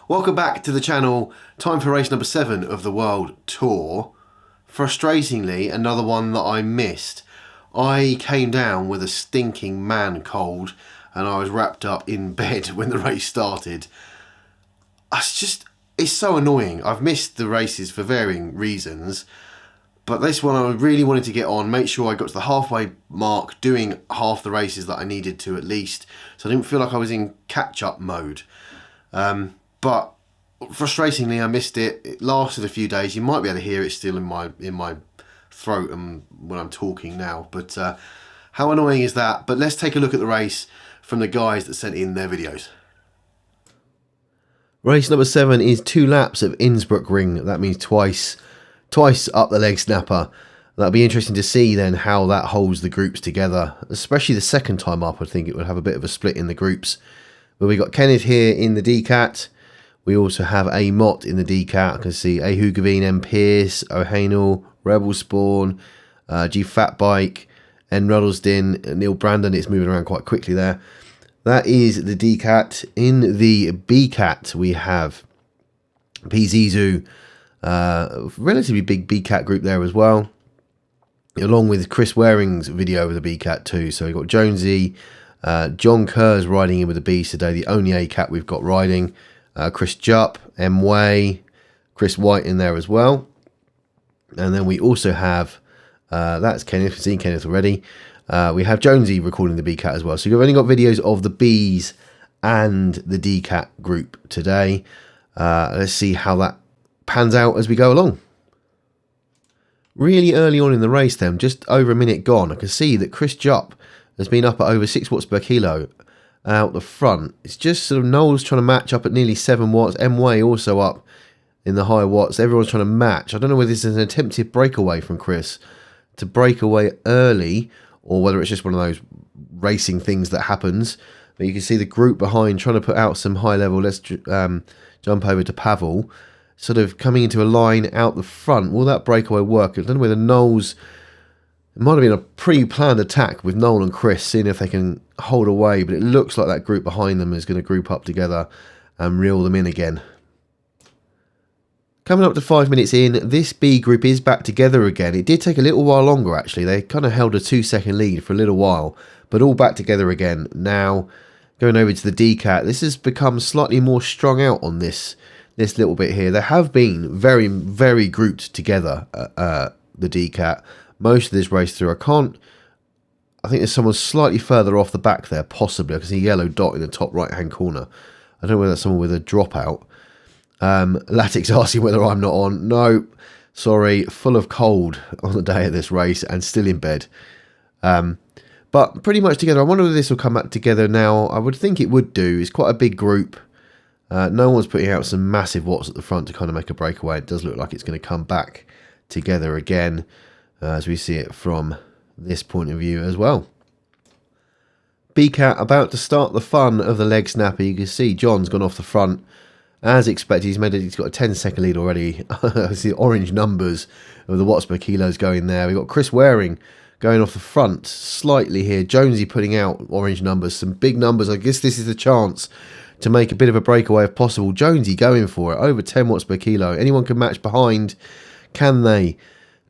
Welcome back to the channel. Time for race number 7 of the World Tour. Frustratingly, another one that I missed. I came down with a stinking man cold and I was wrapped up in bed when the race started. It's so annoying. I've missed the races for varying reasons, but this one I really wanted to get on, make sure I got to the halfway mark doing half the races that I needed to at least, so I didn't feel like I was in catch-up mode. But frustratingly, I missed it. It lasted a few days. You might be able to hear it still in my throat and when I'm talking now. But how annoying is that? But let's take a look at the race from the guys that sent in their videos. Race number 7 is 2 laps of Innsbruck ring. That means twice up the leg snapper. That'll be interesting to see then how that holds the groups together, especially the second time up. I think it will have a bit of a split in the groups. But we got Kenneth here in the DCAT. We also have a Mott in the DCAT. I can see Ahu Gavin, M Pierce, O'Hanel, Rebel Spawn, G Fatbike, N Ruddlesden, Neil Brandon. It's moving around quite quickly there. That is the DCAT. In the BCAT, we have PZZU, relatively big BCAT group there as well, along with Chris Waring's video of the BCAT too. So we've got Jonesy, John Kerr's riding in with the Bs today, the only ACAT we've got riding. Chris Jupp, M Way, Chris White in there as well. And then we also have, that's Kenneth, we've seen Kenneth already. We have Jonesy recording the BCAT as well. So you've only got videos of the Bs and the DCAT group today. Let's see how that pans out as we go along. Really early on in the race then, just over a minute gone, I can see that Chris Jupp has been up at over 6 watts per kilo out the front. It's just sort of Noel's trying to match up at nearly 7 watts. M-Way also up in the high watts. Everyone's trying to match. I don't know whether this is an attempted breakaway from Chris to break away early, or whether it's just one of those racing things that happens. But you can see the group behind trying to put out some high level. Let's jump over to Pavel, sort of coming into a line out the front. Will that breakaway work? I don't know whether Noel's, it might have been a pre-planned attack with Noel and Chris, seeing if they can hold away, but it looks like that group behind them is going to group up together and reel them in again. Coming up to 5 minutes in, this B group is back together again. It did take a little while longer actually. They kind of held a 2-second lead for a little while, but all back together again. Now, going over to the DCAT, this has become slightly more strung out on this little bit here. They have been very, very grouped together, the DCAT. Most of this race through, I think there's someone slightly further off the back there, possibly. I can see a yellow dot in the top right-hand corner. I don't know whether that's someone with a dropout. Latic's asking whether I'm not on. No, sorry, full of cold on the day of this race and still in bed. But pretty much together. I wonder if this will come back together now. I would think it would do. It's quite a big group. No one's putting out some massive watts at the front to kind of make a breakaway. It does look like it's going to come back together again, as we see it from this point of view as well. BCAT about to start the fun of the leg snapper. You can see John's gone off the front. As expected, he's got a 10-second lead already. I see orange numbers of the watts per kilos going there. We've got Chris Waring going off the front slightly here. Jonesy putting out orange numbers, some big numbers. I guess this is the chance to make a bit of a breakaway if possible. Jonesy going for it, over 10 watts per kilo. Anyone can match behind, can they?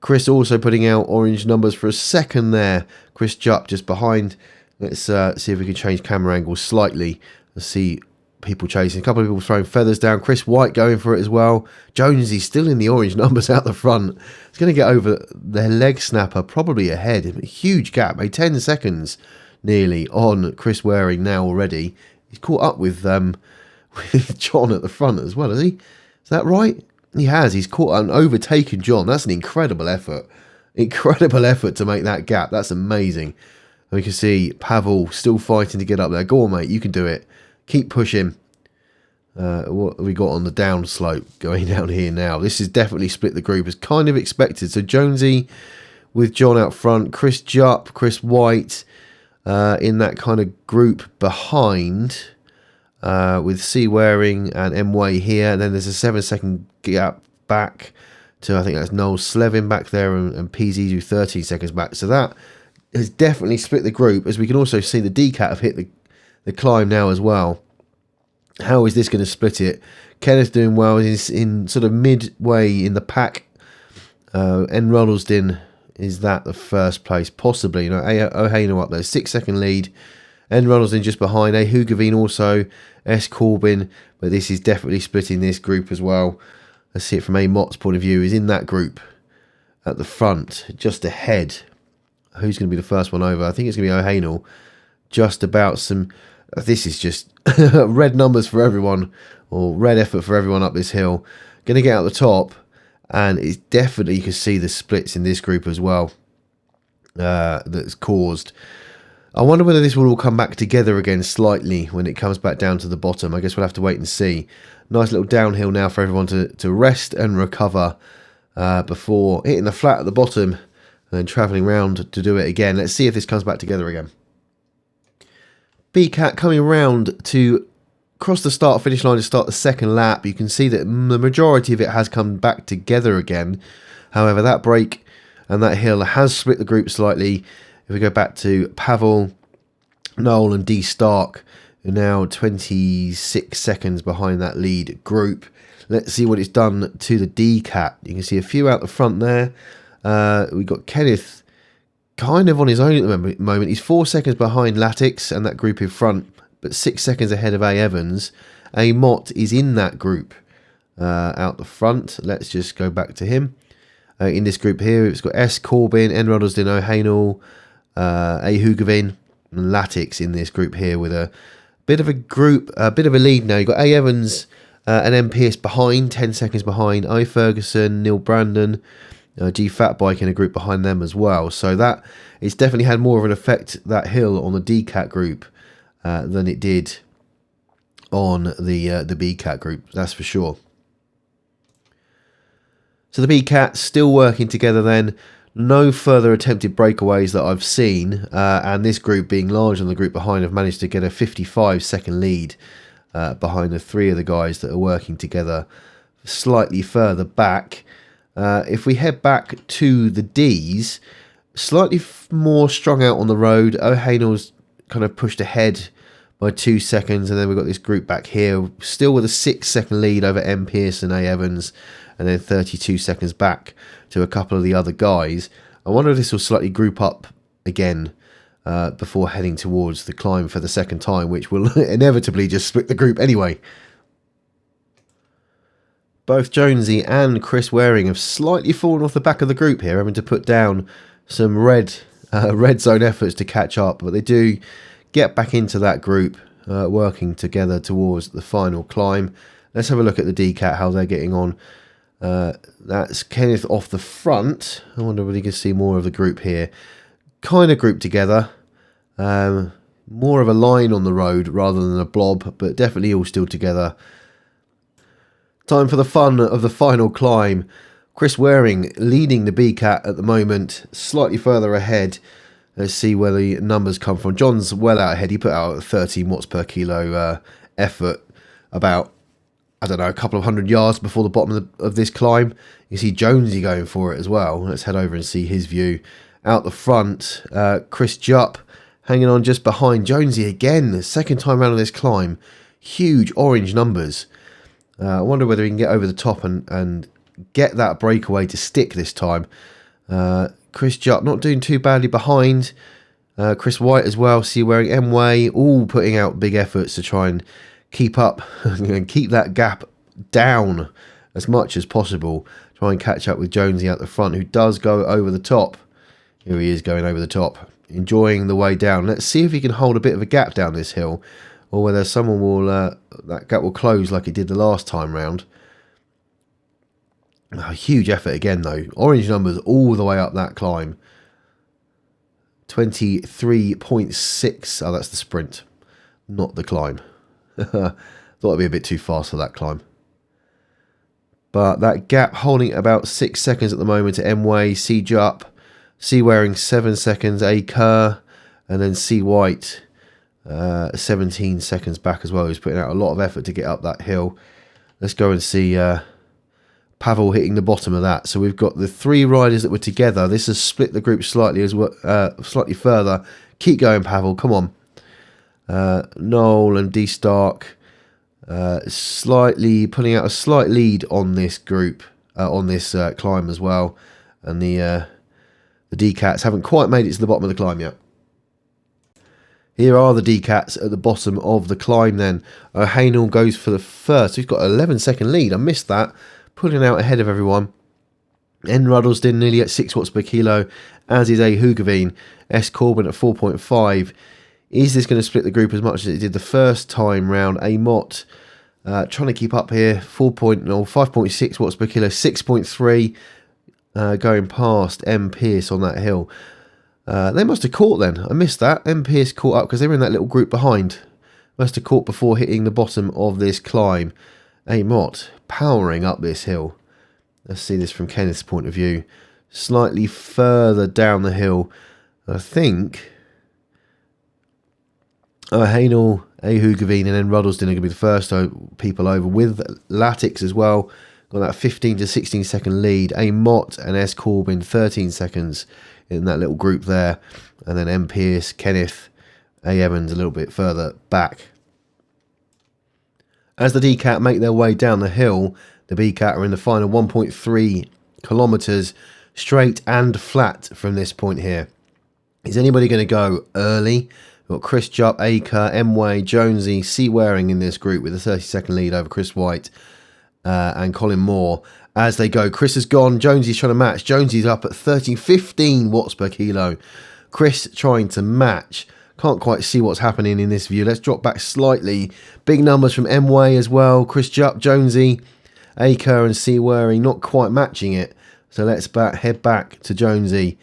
Chris also putting out orange numbers for a second there. Chris Jupp just behind. Let's see if we can change camera angles slightly. Let's see people chasing. A couple of people throwing feathers down. Chris White going for it as well. Jonesy still in the orange numbers out the front. It's going to get over their leg snapper, probably ahead. A huge gap, 10 seconds nearly on Chris Waring now already. He's caught up with John at the front as well, has he? Is that right? He has. He's caught and overtaken John. That's an incredible effort. Incredible effort to make that gap. That's amazing. And we can see Pavel still fighting to get up there. Go on, mate. You can do it. Keep pushing. What have we got on the down slope going down here now? This has definitely split the group as kind of expected. So Jonesy with John out front. Chris Jupp, Chris White in that kind of group behind. With C Waring and M Way here. And then there's a 7-second gap back to, I think that's Noel Slevin back there, and PZZU 13 seconds back. So that has definitely split the group, as we can also see the DCAT have hit the climb now as well. How is this going to split it? Kenneth doing well. He's in sort of midway in the pack. N. Roddlesden is that the first place? Possibly. You know, O'Haney up there. 6-second lead. N. Roddlesden just behind. A. Hugavine also. S. Corbin. But this is definitely splitting this group as well. Let's see it from A. Mott's point of view. Is in that group at the front, just ahead. Who's going to be the first one over? I think it's going to be O'Haney. Just about some... This is just red numbers for everyone, or red effort for everyone up this hill. Going to get out the top, and it's definitely, you can see the splits in this group as well that's caused. I wonder whether this will all come back together again slightly when it comes back down to the bottom. I guess we'll have to wait and see. Nice little downhill now for everyone to rest and recover before hitting the flat at the bottom and then travelling round to do it again. Let's see if this comes back together again. BCAT coming round to cross the start-finish line to start the second lap. You can see that the majority of it has come back together again. However, that break and that hill has split the group slightly. If we go back to Pavel, Noel and D. Stark, who are now 26 seconds behind that lead group. Let's see what it's done to the DCAT. You can see a few out the front there. We've got Kenneth kind of on his own at the moment. He's 4 seconds behind Latix and that group in front, but 6 seconds ahead of A. Evans. A. Mott is in that group out the front. Let's just go back to him. In this group here, it's got S. Corbin, N. Roddlesden, O'Haney, A. Hugavine, and Latix in this group here with a bit of a group, a bit of a lead now. You've got A. Evans and M. Pierce behind, 10 seconds behind. I. Ferguson, Neil Brandon, G. Fatbike in a group behind them as well. So that it's definitely had more of an effect, that hill, on the DCAT group than it did on the BCAT group. That's for sure. So the BCAT still working together then. No further attempted breakaways that I've seen. And this group, being larger than the group behind, have managed to get a 55-second lead behind the three of the guys that are working together slightly further back. If we head back to the Ds, slightly more strung out on the road. O'Haney's kind of pushed ahead by 2 seconds, and then we've got this group back here, still with a 6-second lead over M. Pierce and A. Evans, and then 32 seconds back to a couple of the other guys. I wonder if this will slightly group up again before heading towards the climb for the second time, which will inevitably just split the group anyway. Both Jonesy and Chris Waring have slightly fallen off the back of the group here, having to put down some red zone efforts to catch up, but they do get back into that group, working together towards the final climb. Let's have a look at the DCAT, how they're getting on. That's Kenneth off the front. I wonder whether you can see more of the group here. Kind of grouped together. More of a line on the road rather than a blob, but definitely all still together. Time for the fun of the final climb. Chris Waring leading the BCAT at the moment, slightly further ahead. Let's see where the numbers come from. John's well out ahead. He put out a 13 watts per kilo effort about, I don't know, a couple of 100 yards before the bottom of this climb. You see Jonesy going for it as well. Let's head over and see his view. Out the front, Chris Jupp hanging on just behind Jonesy again. The second time around on this climb. Huge orange numbers. I wonder whether he can get over the top and get that breakaway to stick this time. Chris Jupp not doing too badly behind. Chris White as well. See wearing M-Way, all putting out big efforts to try and keep up and keep that gap down as much as possible. Try and catch up with Jonesy at the front, who does go over the top. Here he is going over the top, enjoying the way down. Let's see if he can hold a bit of a gap down this hill, or whether someone will that gap will close like it did the last time round. A huge effort again though. Orange numbers all the way up that climb. 23.6. Oh, that's the sprint, not the climb. Thought it'd be a bit too fast for that climb. But that gap holding about 6 seconds at the moment to M-Way, C. Jupp, C. Waring 7 seconds, A. Kerr, and then C. White 17 seconds back as well. He's putting out a lot of effort to get up that hill. Let's go and see Pavel hitting the bottom of that. So we've got the three riders that were together. This has split the group slightly as well, slightly further. Keep going, Pavel. Come on. Noel and D. Stark. Slightly pulling out a slight lead on this group, on this climb as well. And the D-Cats haven't quite made it to the bottom of the climb yet. Here are the D-Cats at the bottom of the climb then. Hainel goes for the first. He's got an 11-second lead. I missed that. Pulling out ahead of everyone. N. Ruddlesden nearly at 6 watts per kilo, as is A. Hugaveen. S. Corbin at 4.5. Is this going to split the group as much as it did the first time round? A. Mott trying to keep up here. 5.6 watts per kilo. 6.3 going past M. Pearce on that hill. They must have caught then. I missed that. M. Pearce caught up because they were in that little group behind. Must have caught before hitting the bottom of this climb. A. Mott powering up this hill. Let's see this from Kenneth's point of view. Slightly further down the hill. I think Hainel, A. Hugaveen and then Ruddlesden are going to be the first people over, with Latix as well. Got that 15 to 16 second lead. A. Mott and S. Corbin 13 seconds in that little group there. And then M. Pearce, Kenneth, A. Evans a little bit further back. As the D-Cat make their way down the hill, the B-Cat are in the final 1.3 kilometres straight and flat from this point here. Is anybody going to go early? We've got Chris Jupp, Aker, M-Way, Jonesy, C. Waring in this group with a 30-second lead over Chris White and Colin Moore. As they go, Chris has gone, Jonesy's trying to match. Jonesy's up at 15 watts per kilo. Chris trying to match. Can't quite see what's happening in this view. Let's drop back slightly. Big numbers from M-Way as well. Chris Jupp, Jonesy, Aker and C. Waring not quite matching it. So let's head back to Jonesy.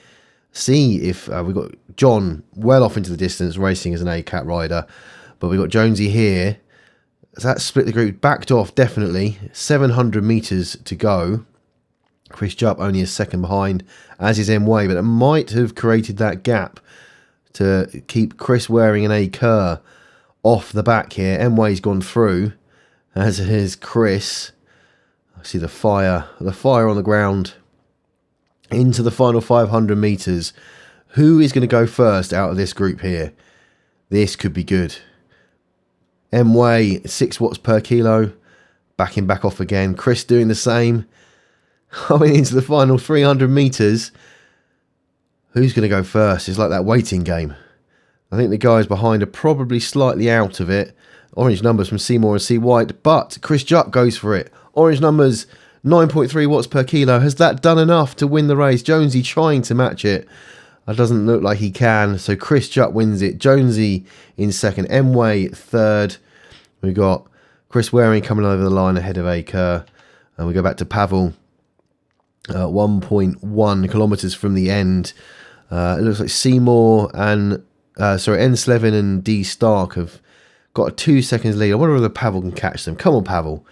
See if we've got John well off into the distance racing as an A-Cat rider. But we've got Jonesy here. So that split the group. Backed off definitely. 700 metres to go. Chris Jupp only a second behind, as is M-Way. But it might have created that gap to keep Chris Waring and Aker off the back here. M-Way's gone through, as is Chris. I see the fire on the ground into the final 500 metres. Who is going to go first out of this group here? This could be good. M-Way, 6 watts per kilo, backing back off again. Chris doing the same. Coming into the final 300 metres. Who's going to go first? It's like that waiting game. I think the guys behind are probably slightly out of it. Orange numbers from Seymour and C. White, but Chris Jupp goes for it. Orange numbers, 9.3 watts per kilo. Has that done enough to win the race? Jonesy trying to match it. It doesn't look like he can. So Chris Jupp wins it. Jonesy in second. M-Way third. We've got Chris Waring coming over the line ahead of Aker. And we go back to Pavel. 1.1 kilometres from the end. It looks like Seymour and N. Slevin and D. Stark have got a 2 seconds lead. I wonder whether Pavel can catch them. Come on, Pavel.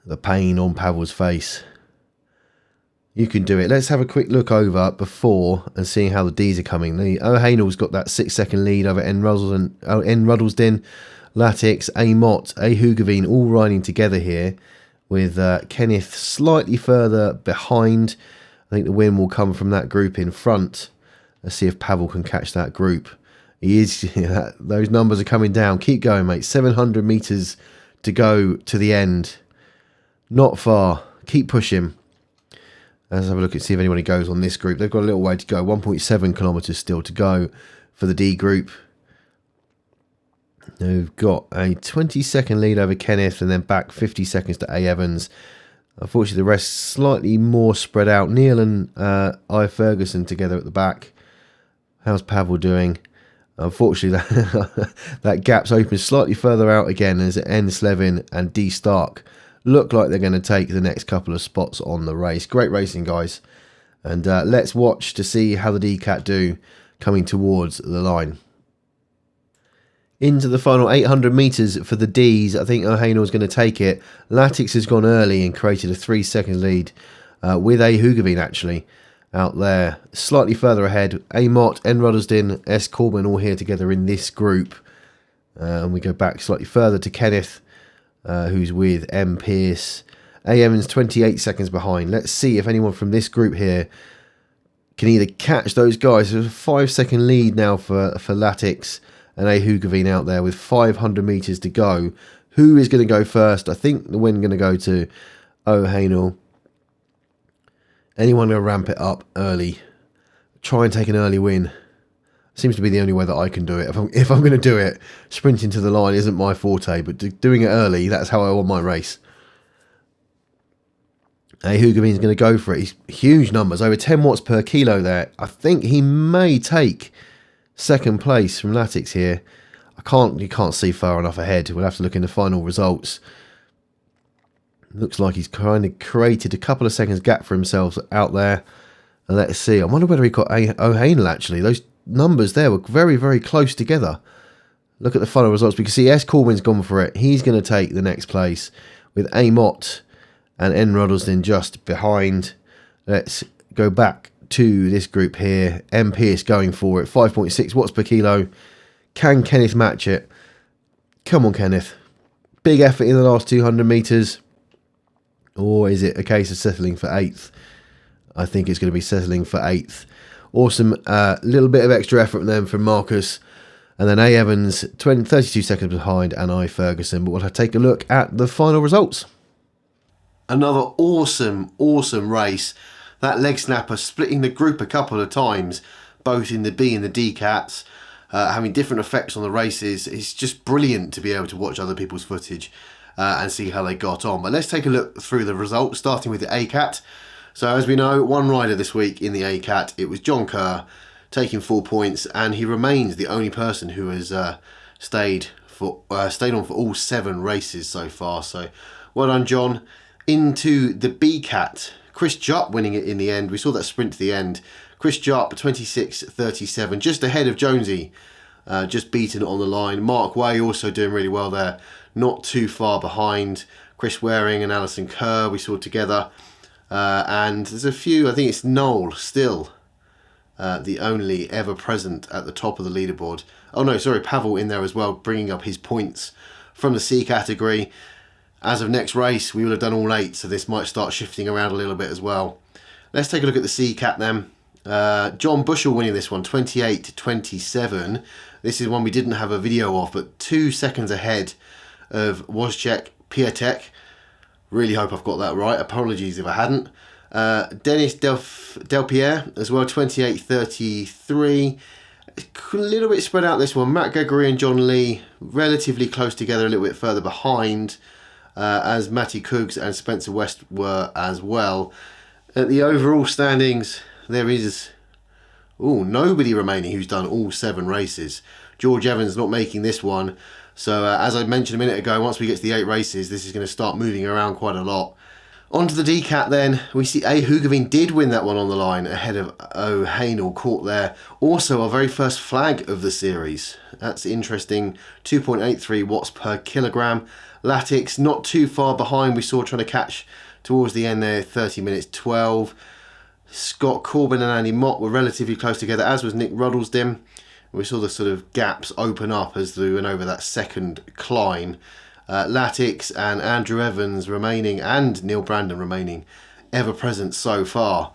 The pain on Pavel's face. You can do it. Let's have a quick look over before and seeing how the D's are coming. O'Hainel's got that 6 second lead over N. Ruddlesden, Latix, A. Mott, A. Hugaveen all riding together here, with Kenneth slightly further behind. I think the win will come from that group in front. Let's see if Pavel can catch that group. He is. Those numbers are coming down. Keep going, mate. 700 metres to go to the end. Not far. Keep pushing. Let's have a look and see if anybody goes on this group. They've got a little way to go. 1.7 kilometres still to go for the D group. They've got a 20-second lead over Kenneth and then back 50 seconds to A. Evans. Unfortunately, the rest slightly more spread out. Neil and I. Ferguson together at the back. How's Pavel doing? Unfortunately, that gap's open slightly further out again as N. Slevin and D. Stark look like they're going to take the next couple of spots on the race. Great racing, guys. And let's watch to see how the D-Cat do coming towards the line. Into the final 800 metres for the Ds. I think O'Hainel is going to take it. Latix has gone early and created a 3 second lead with A. Hugaveen actually out there. Slightly further ahead. A. Mott, N. Ruddlesden, S. Corbin all here together in this group. And we go back slightly further to Kenneth, who's with M. Pearce. A. Evans 28 seconds behind. Let's see if anyone from this group here can either catch those guys. There's a 5 second lead now for Latix and A. Hugaveen out there with 500 metres to go. Who is going to go first? I think the win going to go to O'Hanel. Anyone going to ramp it up early? Try and take an early win. Seems to be the only way that I can do it. If I'm going to do it, sprinting to the line isn't my forte, but doing it early, that's how I want my race. Hugaveen's going to go for it. He's huge numbers, over 10 watts per kilo there. I think he may take second place from Latix here. You can't see far enough ahead. We'll have to look in the final results. Looks like he's kind of created a couple of seconds gap for himself out there. And let's see. I wonder whether he got O'Hanel actually. Those numbers there were very, very close together. Look at the final results. We can see S. Corbin's gone for it. He's going to take the next place with A. Mott and N. Ruddleston just behind. Let's go back to this group here. M. Pierce going for it. 5.6 watts per kilo. Can Kenneth match it? Come on, Kenneth. Big effort in the last 200 metres. Or is it a case of settling for 8th? I think it's going to be settling for 8th. Awesome. Little bit of extra effort then from Marcus. And then A. Evans, 32 seconds behind, and I. Ferguson. But we'll take a look at the final results. Another awesome race. That leg snapper splitting the group a couple of times, both in the B and the D cats. Having different effects on the races. It's just brilliant to be able to watch other people's footage and see how they got on. But let's take a look through the results, starting with the A cat. So as we know, one rider this week in the A cat. It was John Kerr, taking 4 points, and he remains the only person who has stayed on for all 7 races so far. So well done, John. Into the B cat. Chris Jupp winning it in the end. We saw that sprint to the end. Chris Jupp, 26.37, just ahead of Jonesy, just beaten on the line. Mark Way also doing really well there, not too far behind. Chris Waring and Alison Kerr we saw together. And there's a few, I think it's Noel still, the only ever present at the top of the leaderboard. Oh no, sorry, Pavel in there as well, bringing up his points from the C category. As of next race, we will have done all 8, so this might start shifting around a little bit as well. Let's take a look at the C cat then. John Bushell winning this one, 28.27. This is one we didn't have a video of, but 2 seconds ahead of Wozciech Piatek. Really hope I've got that right. Apologies if I hadn't. Dennis Delpierre as well, 28.33. A little bit spread out this one. Matt Gregory and John Lee relatively close together, a little bit further behind, as Matty Coogs and Spencer West were as well. At the overall standings, there is nobody remaining who's done all 7 races. George Evans not making this one. So as I mentioned a minute ago, once we get to the 8 races, this is going to start moving around quite a lot. On to the D-Cat then. We see A. Hugaveen did win that one on the line ahead of O'Hanel, caught there. Also our very first flag of the series. That's interesting. 2.83 watts per kilogram. Latix not too far behind. We saw trying to catch towards the end there, 30 minutes 12. Scott Corbin and Andy Mott were relatively close together, as was Nick Ruddleston. We saw the sort of gaps open up as we went over that second climb. Latix and Andrew Evans remaining, and Neil Brandon remaining ever present so far.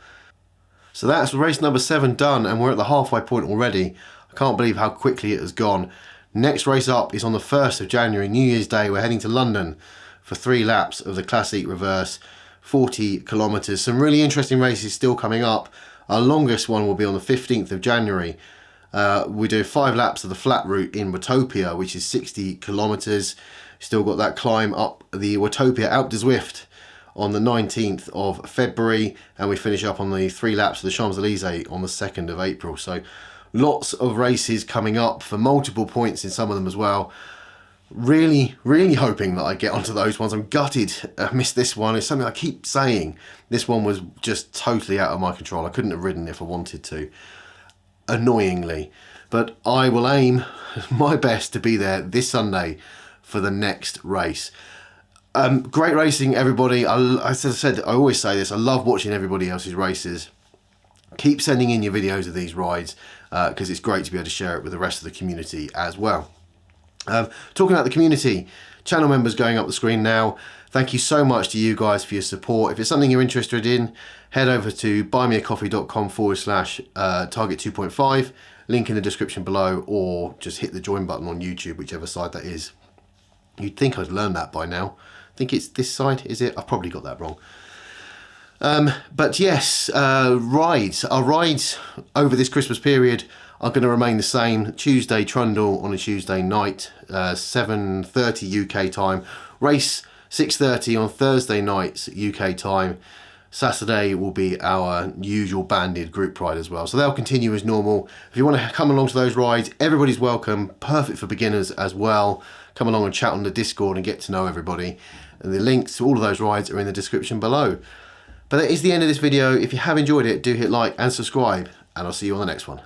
So that's race number 7 done, and we're at the halfway point already. I can't believe how quickly it has gone. Next race up is on the 1st of January, New Year's Day. We're heading to London for 3 laps of the Classic Reverse, 40 kilometres. Some really interesting races still coming up. Our longest one will be on the 15th of January. We do 5 laps of the flat route in Watopia, which is 60 kilometres. Still got that climb up the Watopia Alpe de Zwift on the 19th of February, and we finish up on the 3 laps of the Champs-Élysées on the 2nd of April. So lots of races coming up for multiple points in some of them as well. Really hoping that I get onto those ones. I'm gutted I missed this one. It's something I keep saying. This one was just totally out of my control. I couldn't have ridden if I wanted to, annoyingly. But I will aim my best to be there this Sunday for the next race. Great racing, everybody. As I said, I always say this, I love watching everybody else's races. Keep sending in your videos of these rides because it's great to be able to share it with the rest of the community as well. Talking about the community, channel members going up the screen now. Thank you so much to you guys for your support. If it's something you're interested in, head over to buymeacoffee.com/target 2.5. link in the description below, or just hit the join button on YouTube, whichever side that is. You'd think I'd learned that by now. I think it's this side, is it? I've probably got that wrong. But yes, our rides over this Christmas period are going to remain the same. Tuesday Trundle on a Tuesday night, 7:30 UK time. Race 6:30 on Thursday nights UK time. Saturday will be our usual banded group ride as well. So they'll continue as normal. If you want to come along to those rides, everybody's welcome. Perfect for beginners as well. Come along and chat on the Discord and get to know everybody. And the links to all of those rides are in the description below. But that is the end of this video. If you have enjoyed it, do hit like and subscribe, and I'll see you on the next one.